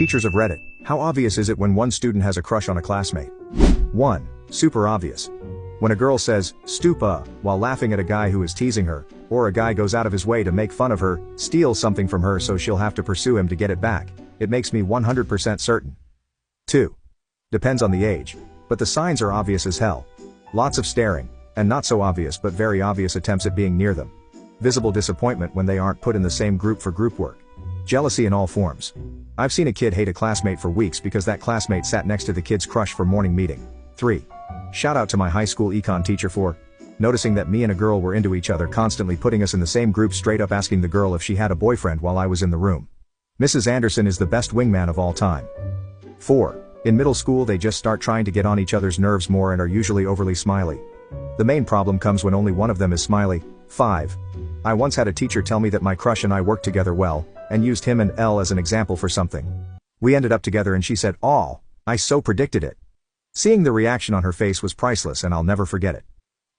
Teachers of Reddit, how obvious is it when one student has a crush on a classmate? 1. Super obvious. When a girl says, "Stupa," while laughing at a guy who is teasing her, or a guy goes out of his way to make fun of her, steals something from her so she'll have to pursue him to get it back, it makes me 100% certain. 2. Depends on the age. But the signs are obvious as hell. Lots of staring, and not so obvious but very obvious attempts at being near them. Visible disappointment when they aren't put in the same group for group work. Jealousy in all forms. I've seen a kid hate a classmate for weeks because that classmate sat next to the kid's crush for morning meeting. 3. Shout out to my high school econ teacher for noticing that me and a girl were into each other, constantly putting us in the same group, straight up asking the girl if she had a boyfriend while I was in the room. Mrs. Anderson is the best wingman of all time. 4. In middle school they just start trying to get on each other's nerves more and are usually overly smiley. The main problem comes when only one of them is smiley. 5. I once had a teacher tell me that my crush and I worked together well, and used him and L as an example for something. We ended up together and she said, "Oh, I so predicted it." Seeing the reaction on her face was priceless and I'll never forget it.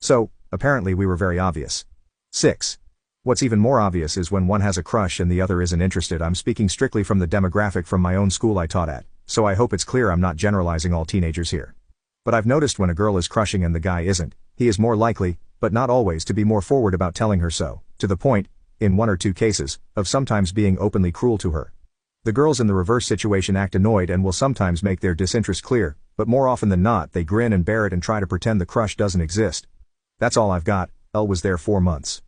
So, apparently we were very obvious. 6. What's even more obvious is when one has a crush and the other isn't interested. I'm speaking strictly from the demographic from my own school I taught at, so I hope it's clear I'm not generalizing all teenagers here. But I've noticed when a girl is crushing and the guy isn't, he is more likely, but not always, to be more forward about telling her so, to the point, in 1 or 2 cases, of sometimes being openly cruel to her. The girls in the reverse situation act annoyed and will sometimes make their disinterest clear, but more often than not they grin and bear it and try to pretend the crush doesn't exist. That's all I've got. L was there 4 months.